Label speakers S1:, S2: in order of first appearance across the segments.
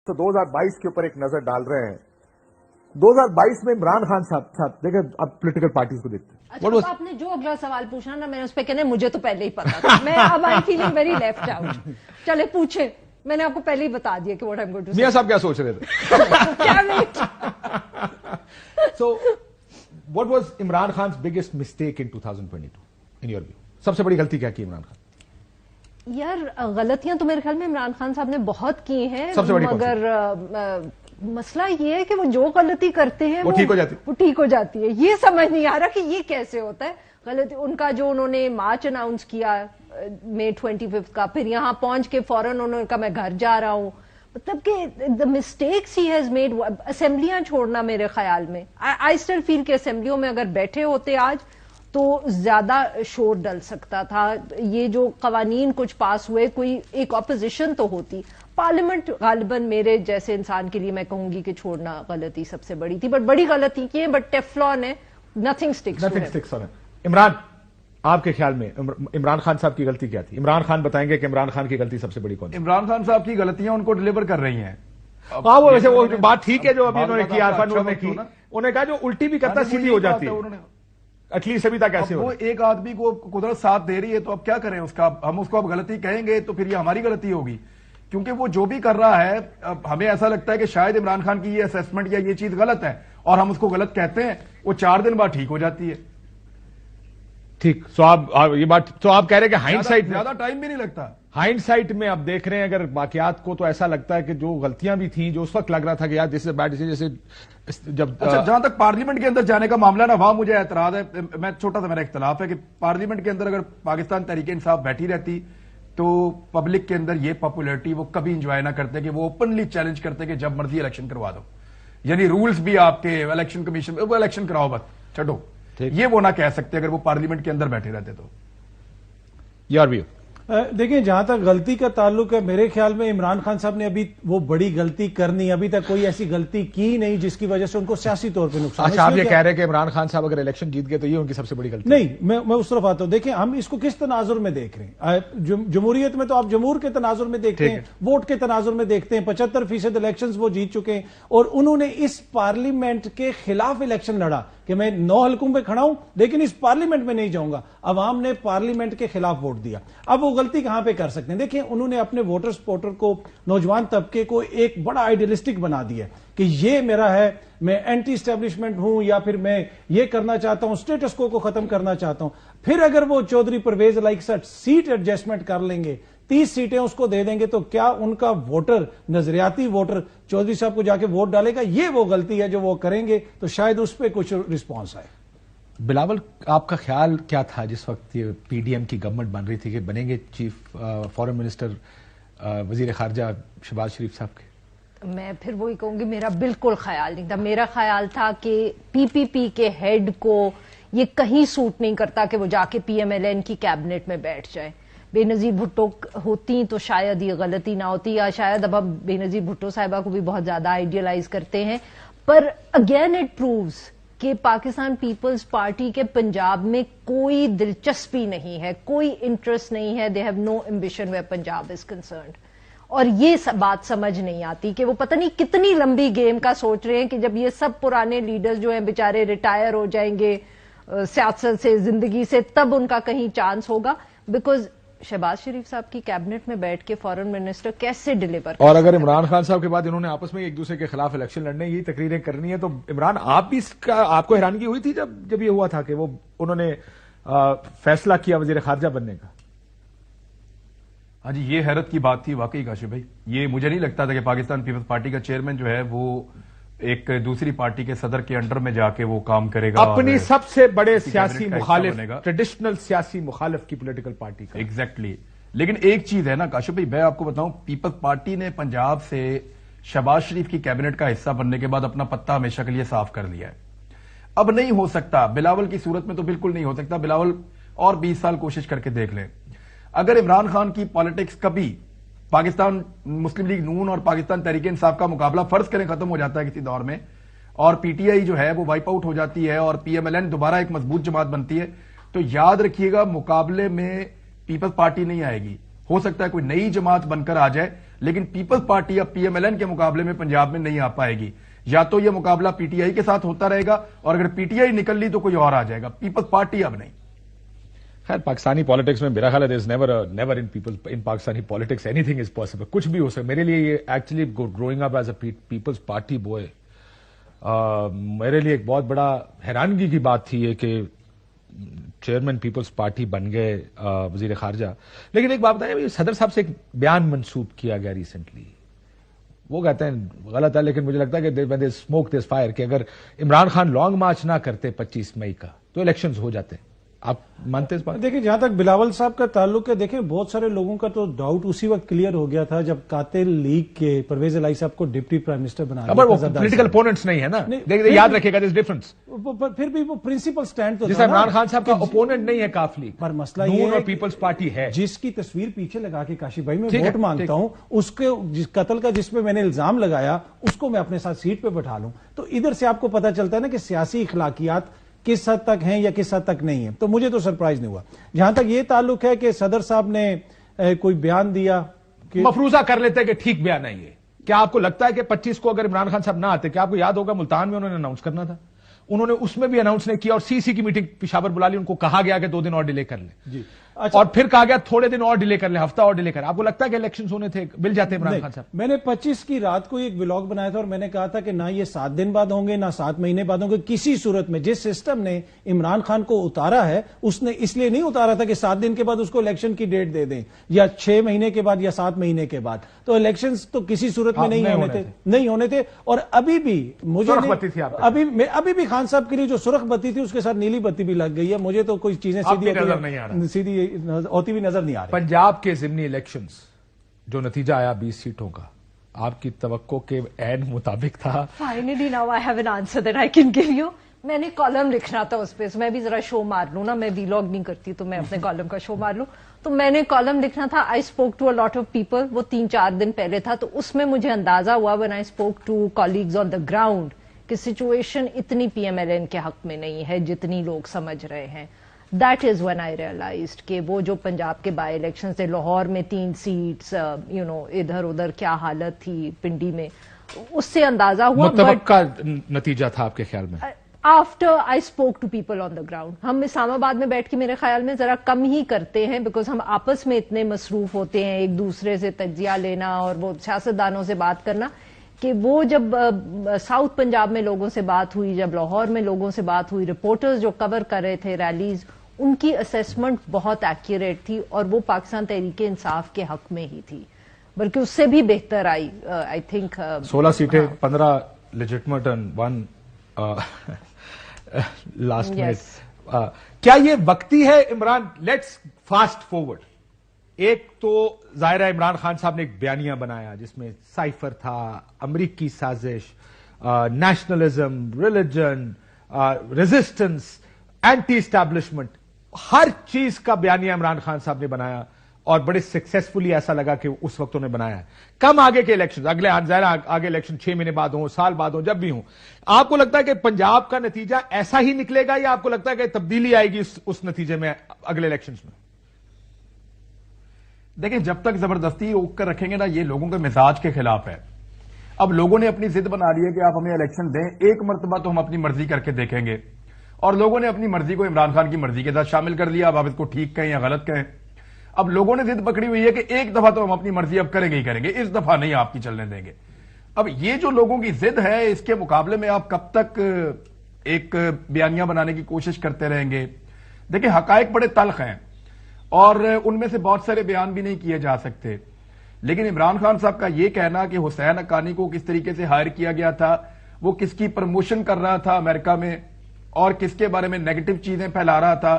S1: तो 2022 के ऊपर एक नजर डाल रहे हैं। 2022 में इमरान खान साहब देखें, अब पॉलिटिकल पार्टीज को देखते हैं।
S2: अच्छा, तो आपने जो अगला सवाल पूछा ना, मैंने उस पर कहने मुझे तो पहले ही पता था। मैं अब I feeling very left out. चले पूछे, मैंने आपको पहले ही बता दिया कि what I am going to say.
S3: मियां साहब क्या सोच रहे थे?
S2: क्या wait?
S3: So, what was Imran Khan's biggest mistake in 2022, in your view? सबसे बड़ी गलती क्या की इमरान खान?
S2: यार, गलतियां तो मेरे ख्याल में इमरान खान साहब ने बहुत की हैं,
S3: सबसे बड़ी
S2: मगर मसला ये है कि वो जो गलती करते हैं
S3: वो ठीक हो जाती है।
S2: वो ठीक हो जाती है। ये समझ नहीं आ रहा कि ये कैसे होता है। गलती उनका जो उन्होंने मार्च अनाउंस किया मई 25 का, फिर यहां पहुंच के फौरन उन्होंने कहा मैं घर जा रहा हूं, मतलब कि the mistakes he has made. असेंबलियां छोड़ना, मेरे ख्याल में आई स्टिल फील कि असेंबलियों में अगर बैठे होते आज तो ज्यादा शोर डल सकता था। ये जो कवानीन कुछ पास हुए, कोई एक ऑपोजिशन तो होती। पार्लियामेंट गालिबन मेरे जैसे इंसान के लिए मैं कहूंगी कि छोड़ना गलती सबसे बड़ी थी, बट बड़ी गलती की है, बट टेफ्लॉन है, nothing sticks on it.
S3: Imran, आपके ख्याल में इमरान खान साहब की गलती क्या थी? इमरान खान बताएंगे कि इमरान खान की गलती सबसे बड़ी कौन थी?
S4: इमरान खान साहब की गलतियां उनको डिलीवर कर रही हैं।
S3: हाँ, वो वैसे वो बात ठीक है जो अभी उन्होंने की, आरफा नूर ने की। उन्होंने कहा जो उल्टी भी करता सीधी हो जाती है। एटलीस्ट अभी तक ऐसे हो।
S4: वो एक आदमी को कुदरत साथ दे रही है तो अब क्या करें उसका? हम उसको अब गलती कहेंगे तो फिर ये हमारी गलती होगी, क्योंकि वो जो भी कर रहा है, अब हमें ऐसा लगता है कि शायद इमरान खान की ये असेसमेंट या ये चीज गलत है और हम उसको गलत कहते हैं, वो 4 दिन बाद ठीक हो जाती है।
S3: ठीक, तो आप ये बात तो आप कह रहे हैं कि हाइंडसाइट
S4: ज्यादा टाइम भी नहीं लगता।
S3: हाइंडसाइट में अब देख रहे हैं अगर बाकियात को, तो ऐसा लगता है कि जो गलतियां भी थी, जो उस वक्त लग रहा था कि यार दिस इज बैड, जैसे जब
S4: अच्छा, जहां तक पार्लियामेंट के अंदर जाने का मामला ना, वहां मुझे एतराज है। मैं छोटा सा मेरा इख्तलाफ है कि पार्लियामेंट के अंदर अगर पाकिस्तान तहरीक इंसाफ बैठी रहती तो पब्लिक के अंदर ये पॉपुलैरिटी वो कभी इंजॉय ना करते कि वो ओपनली चैलेंज करते कि जब मर्जी इलेक्शन करवा दो, यानी रूल्स भी आपके इलेक्शन कमीशन वो इलेक्शन कराओ बस छठो, ये वो ना कह सकते अगर वो पार्लियामेंट के अंदर बैठे रहते तो।
S3: यार भी
S5: देखिए, जहां तक गलती का ताल्लुक है, मेरे ख्याल में इमरान खान साहब ने अभी वो बड़ी गलती करनी, अभी तक कोई ऐसी गलती की नहीं जिसकी वजह से उनको सियासी तौर पे नुकसान।
S3: अच्छा, आप ये कह रहे हैं कि इमरान खान साहब अगर इलेक्शन जीत गए तो ये उनकी सबसे बड़ी गलती?
S5: नहीं, मैं उस तरफ आता हूं। देखिए, हम इसको किस तनाजुर में देख रहे हैं। जमहूरियत में तो आप जमहूर के तनाजुर में देखते हैं, वोट के तनाजुर में देखते हैं। 75% इलेक्शन वो जीत चुके हैं और उन्होंने इस पार्लियामेंट के खिलाफ इलेक्शन लड़ा कि मैं 9 हलकों पे खड़ा हूं लेकिन इस पार्लियामेंट में नहीं जाऊंगा। अवाम ने पार्लियामेंट के खिलाफ वोट दिया। अब वो गलती कहां पे कर सकते हैं? देखिए, उन्होंने अपने वोटर सपोर्टर को, नौजवान तबके को एक बड़ा आइडियलिस्टिक बना दिया कि ये मेरा है, मैं एंटी एस्टेब्लिशमेंट हूं, या फिर मैं ये करना चाहता हूं, स्टेटस को खत्म करना चाहता हूं। फिर अगर वो चौधरी परवेज लाइक सट सीट एडजस्टमेंट कर लेंगे, 30 सीटें उसको दे देंगे, तो क्या उनका वोटर, नजरियाती वोटर चौधरी साहब को जाके वोट डालेगा? ये वो गलती है जो वो करेंगे, तो शायद उस पर कुछ रिस्पॉन्स आए।
S3: बिलावल, आपका ख्याल क्या था जिस वक्त ये पीडीएम की गवर्नमेंट बन रही थी कि बनेंगे चीफ फॉरेन मिनिस्टर वजीर खारजा शहबाज शरीफ साहब के?
S2: मैं फिर वही कहूंगी, मेरा बिल्कुल ख्याल नहीं था। मेरा ख्याल था कि पीपीपी के हेड को ये कहीं सूट नहीं करता कि वो जाके पीएमएलएन की कैबिनेट में बैठ जाए। बेनजीर भुट्टो होती तो शायद ये गलती ना होती, या शायद अब हम बेनजीर भुट्टो साहिबा को भी बहुत ज्यादा आइडियलाइज करते हैं। पर अगेन इट प्रूव्स कि पाकिस्तान पीपल्स पार्टी के पंजाब में कोई दिलचस्पी नहीं है, कोई इंटरेस्ट नहीं है। They have no ambition where Punjab is concerned. और ये बात समझ नहीं आती कि वो पता नहीं कितनी लंबी गेम का सोच रहे हैं कि जब ये सब पुराने लीडर्स जो हैं बेचारे रिटायर हो जाएंगे सियासत से, जिंदगी से, तब उनका कहीं चांस होगा। बिकॉज शहबाज शरीफ साहब की कैबिनेट में बैठ के फॉरेन मिनिस्टर कैसे डिलीवर?
S3: और अगर इमरान खान साहब के बाद इन्होंने आपस में एक दूसरे के खिलाफ इलेक्शन लड़ने, यही तकरीरें करनी है, तो इमरान, आप भी इसका, आपको हैरानगी हुई थी जब ये हुआ था कि वो उन्होंने फैसला किया वजीर खारजा बनने का?
S4: हाँ जी, ये हैरत की बात थी वाकई काशिफ भाई। ये मुझे नहीं लगता था कि पाकिस्तान पीपल्स पार्टी का चेयरमैन जो है वो एक दूसरी पार्टी के सदर के अंडर में जाके वो काम करेगा।
S3: अपनी सबसे बड़े सियासी मुखालिफ, ट्रेडिशनल सियासी मुखालिफ की पॉलिटिकल पार्टी का।
S4: एग्जैक्टली। लेकिन एक चीज है ना काशिफ भाई, मैं आपको बताऊं, पीपल्स पार्टी ने पंजाब से शहबाज शरीफ की कैबिनेट का हिस्सा बनने के बाद अपना पत्ता हमेशा के लिए साफ कर लिया है। अब नहीं हो सकता, बिलावल की सूरत में तो बिल्कुल नहीं हो सकता। बिलावल और 20 साल कोशिश करके देख लें, अगर इमरान खान की पॉलिटिक्स कभी पाकिस्तान मुस्लिम लीग नून और पाकिस्तान तहरीक इंसाफ का मुकाबला फर्ज करें खत्म हो जाता है किसी दौर में, और पीटीआई जो है वो वाइप आउट हो जाती है और पीएमएलएन दोबारा एक मजबूत जमात बनती है, तो याद रखिएगा मुकाबले में पीपल्स पार्टी नहीं आएगी। हो सकता है कोई नई जमात बनकर आ जाए, لیکن پیپلز پارٹی یا پی ایم ایل این کے مقابلے میں پنجاب میں نہیں آ پائے گی. یا تو یہ مقابلہ پی ٹی آئی کے ساتھ ہوتا رہے گا, اور اگر پی ٹی آئی نکل لی تو کوئی اور آ جائے گا, پیپلز پارٹی اب نہیں.
S3: خیر پاکستانی پالیٹکس میں میرا خیال ہے never in Pakistani politics anything is possible. کچھ بھی ہو سکتا. میرے لیے یہ actually growing up as a Peoples Party boy میرے لیے ایک بہت بڑا حیرانگی کی بات تھی یہ کہ چیئرمین پیپلز پارٹی بن گئے وزیر خارجہ. لیکن ایک بات بتائیں, صدر صاحب سے ایک بیان منسوب کیا گیا ریسنٹلی, وہ کہتے ہیں غلط ہے, لیکن مجھے لگتا ہے کہ اسموک دس فائر, کہ اگر عمران خان لانگ مارچ نہ کرتے 25 مئی کا تو الیکشنز ہو جاتے. آپ مانتے ہیں اس بات؟
S5: دیکھیں جہاں تک بلاول صاحب کا تعلق ہے, دیکھیں بہت سارے لوگوں کا تو ڈاؤٹ اسی وقت کلیئر ہو گیا تھا جب قاتل لیگ کے پرویز الہی صاحب کو ڈپٹی پرائم منسٹر بنا دیا.
S3: وہ پولیٹیکل اپوننٹس نہیں ہے نا, یاد رکھیے گا, دس ڈفرنس.
S5: پھر بھی وہ پرنسپل سٹینڈ تو
S3: جس عمران خان صاحب کا اپوننٹ نہیں ہے کاف لیگ,
S5: پر مسئلہ یہ
S3: نون
S5: ہے
S3: اور پیپلز پارٹی ہے,
S5: جس کی تصویر پیچھے لگا کے کاشف بھائی میں ووٹ مانگتا ہوں, اس کے قتل کا جس پہ میں نے الزام لگایا اس کو میں اپنے ساتھ سیٹ پہ بٹھا لوں, تو ادھر سے آپ کو پتا چلتا ہے نا کہ سیاسی اخلاقیات کس حد تک ہیں یا کس حد تک نہیں ہے. تو مجھے تو سرپرائز نہیں ہوا. جہاں تک یہ تعلق ہے کہ صدر صاحب نے کوئی بیان دیا,
S3: مفروضہ کر لیتے کہ ٹھیک بیان ہے یہ. کیا آپ کو لگتا ہے کہ 25 کو اگر عمران خان صاحب نہ آتے, کیا آپ کو یاد ہوگا ملتان میں انہوں نے اناؤنس کرنا تھا, انہوں نے اس میں بھی اناؤنس نہیں کیا, اور سی سی کی میٹنگ پشاور بلا لی, ان کو کہا گیا کہ 2 دن اور ڈیلے کر لیں
S5: جی,
S3: اور پھر کہا گیا تھوڑے دن اور ڈیلے کر لیں, ہفتہ اور ڈیلے کر. آپ کو لگتا ہے کہ الیکشنز ہونے تھے, مل جاتے عمران خان صاحب؟
S5: میں نے 25 کی رات کو ایک ولاگ بنایا تھا اور میں نے کہا تھا کہ نہ یہ 7 دن بعد ہوں گے نہ 7 مہینے بعد ہوں گے, کسی صورت میں. جس سسٹم نے عمران خان کو اتارا ہے اس نے اس لیے نہیں اتارا تھا کہ 7 دن کے بعد اس کو الیکشن کی ڈیٹ دے دیں یا 6 مہینے کے بعد یا 7 مہینے کے بعد. تو الیکشنز تو کسی صورت میں نہیں ہونے تھے. اور ابھی بھی مجھے ابھی بھی خان صاحب کے لیے جو سرخ بتی تھی اس کے ساتھ نیلی بتی بھی لگ گئی ہے. مجھے تو کوئی چیزیں سیدھی ہوتی بھی نظر نہیں آ رہی.
S3: پنجاب کے ضمنی الیکشنز جو نتیجہ آیا 20 سیٹوں کا, آپ کی توقع کے عین مطابق تھا؟
S2: Finally now I have an answer that I can give you. میں نے کالم لکھنا تھا اس پہ, میں بھی ذرا شو مار لوں نا, میں ویلاگ نہیں کرتی تو میں اپنے کالم کا شو مار لوں. تو میں نے کالم لکھنا تھا I spoke to a lot of people, وہ 3-4 دن پہلے تھا, تو اس میں مجھے اندازہ ہوا when I spoke to colleagues on the ground کہ سچویشن اتنی پی ایم ایل این کے حق میں نہیں ہے جتنی لوگ سمجھ رہے ہیں. That is when I realised کہ وہ جو پنجاب کے بائی الیکشن تھے, لاہور میں 3 سیٹس, ادھر ادھر کیا حالت تھی, پنڈی میں, اس سے اندازہ ہوا.
S3: متوقع نتیجہ تھا آپ کے خیال میں؟
S2: After I spoke to people on the ground. ہم اسلام آباد میں بیٹھ کے میرے خیال میں ذرا کم ہی کرتے ہیں, بیکاز ہم آپس میں اتنے مصروف ہوتے ہیں ایک دوسرے سے تجزیہ لینا اور وہ سیاستدانوں سے بات کرنا, کہ وہ جب ساؤتھ پنجاب میں لوگوں سے بات ہوئی, جب لاہور میں لوگوں سے بات ہوئی, رپورٹرز جو کور کر رہے تھے ریلیز, ان کی اسیسمنٹ بہت ایکوریٹ تھی اور وہ پاکستان تحریک انصاف کے حق میں ہی تھی, بلکہ اس سے بھی بہتر آئی. آئی تھنک
S3: 16 سیٹیں, 15 لیجٹمیٹ اینڈ 1 لاسٹ منٹ. کیا یہ وقتی ہے عمران؟ Let's fast forward. ایک تو ظاہر ہے عمران خان صاحب نے ایک بیانیہ بنایا جس میں سائفر تھا, امریکی سازش, nationalism, religion, resistance, anti establishment, ہر چیز کا بیانیہ عمران خان صاحب نے بنایا اور بڑے سکسیسفلی ایسا لگا کہ اس وقت انہوں نے بنایا ہے. کم آگے کے الیکشن, اگلے آگے الیکشن 6 مہینے بعد ہوں, سال بعد ہوں, جب بھی ہوں, آپ کو لگتا ہے کہ پنجاب کا نتیجہ ایسا ہی نکلے گا یا آپ کو لگتا ہے کہ تبدیلی آئے گی اس نتیجے میں اگلے الیکشنز میں؟
S4: دیکھیں جب تک زبردستی اوک کر رکھیں گے نا, یہ لوگوں کے مزاج کے خلاف ہے. اب لوگوں نے اپنی ضد بنا لی ہے کہ آپ ہمیں الیکشن دیں, ایک مرتبہ تو ہم اپنی مرضی کر کے دیکھیں گے, اور لوگوں نے اپنی مرضی کو عمران خان کی مرضی کے ساتھ شامل کر لیا. اب آپ اس کو ٹھیک کہیں یا غلط کہیں, اب لوگوں نے ضد پکڑی ہوئی ہے کہ ایک دفعہ تو ہم اپنی مرضی اب کریں گے ہی کریں گے, اس دفعہ نہیں آپ کی چلنے دیں گے. اب یہ جو لوگوں کی ضد ہے, اس کے مقابلے میں آپ کب تک ایک بیانیہ بنانے کی کوشش کرتے رہیں گے؟ دیکھیں حقائق بڑے تلخ ہیں اور ان میں سے بہت سارے بیان بھی نہیں کیے جا سکتے, لیکن عمران خان صاحب کا یہ کہنا کہ حسین حقانی کو کس طریقے سے ہائر کیا گیا تھا, وہ کس کی پروموشن کر رہا تھا امریکہ میں اور کس کے بارے میں نیگیٹو چیزیں پھیلا رہا تھا.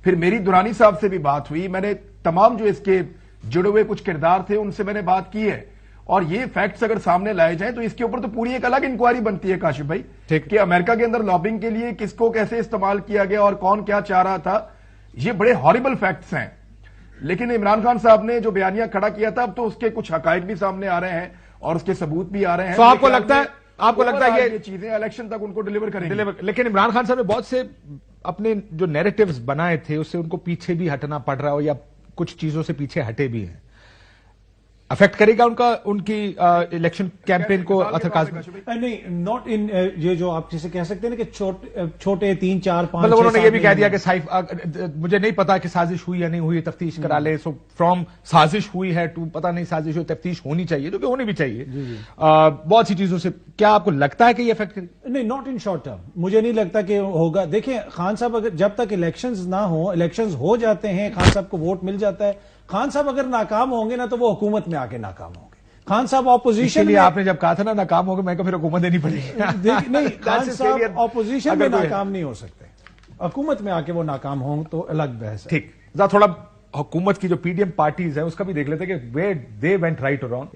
S4: پھر میری دورانی صاحب سے بھی بات ہوئی, میں نے تمام جو اس کے جڑے ہوئے کچھ کردار تھے ان سے میں نے بات کی ہے, اور یہ فیکٹس اگر سامنے لائے جائیں تو اس کے اوپر تو پوری ایک الگ انکوائری بنتی ہے کاشف بھائی, کہ امریکہ کے اندر لابنگ کے لیے کس کو کیسے استعمال کیا گیا اور کون کیا چاہ رہا تھا. یہ بڑے ہاریبل فیکٹس ہیں, لیکن عمران خان صاحب نے جو بیانیہ کھڑا کیا تھا اب تو اس کے کچھ حقائق بھی سامنے آ رہے ہیں اور اس کے ثبوت بھی آ رہے ہیں.
S3: تو آپ کو لگتا ہے یہ
S4: چیزیں الیکشن تک ان کو ڈیلیور کریں گے.
S3: لیکن عمران خان صاحب نے بہت سے اپنے جو نیریٹیوز بنائے تھے اس سے ان کو پیچھے بھی ہٹنا پڑ رہا ہو یا کچھ چیزوں سے پیچھے ہٹے بھی ہیں. अफेक्ट करेगा उनकी इलेक्शन कैंपेन को अथर
S5: नहीं, नॉट इन ये जो आप जिसे कह सकते हैं ना कि छोटे 3, 4, 5
S3: मतलब उन्होंने ये भी कह दिया कि मुझे नहीं पता कि साजिश हुई या नहीं हुई, तफ्तीश करा ले। सो फ्रॉम साजिश हुई है टू पता नहीं साजिश हुई, तफ्तीश होनी चाहिए, जो कि होनी भी चाहिए। बहुत सी चीजों से क्या आपको लगता है कि ये इफेक्ट करेगी?
S5: नहीं, नॉट इन शॉर्ट टर्म, मुझे नहीं लगता कि होगा। देखिए खान साहब अगर जब तक इलेक्शंस ना हो, इलेक्शंस हो जाते हैं, खान साहब को वोट मिल जाता है, खान साहब अगर नाकाम होंगे ना तो वो हुकूमत में आके नाकाम होंगे। खान साहब ऑपोजिशन
S3: में, आपने जब कहा था ना नाकाम होगा, मैं फिर हुकूमत देनी पड़ेगी।
S5: नहीं, खान साहब ऑपोजिशन में नाकाम नहीं हो सकते, हुकूमत में आके वो नाकाम हों तो अलग बहस है।
S3: ठीक, थोड़ा हुकूमत की जो पीडीएम पार्टीज है उसका भी देख लेते हैं कि वे दे वेंट राइट और रॉन्ग।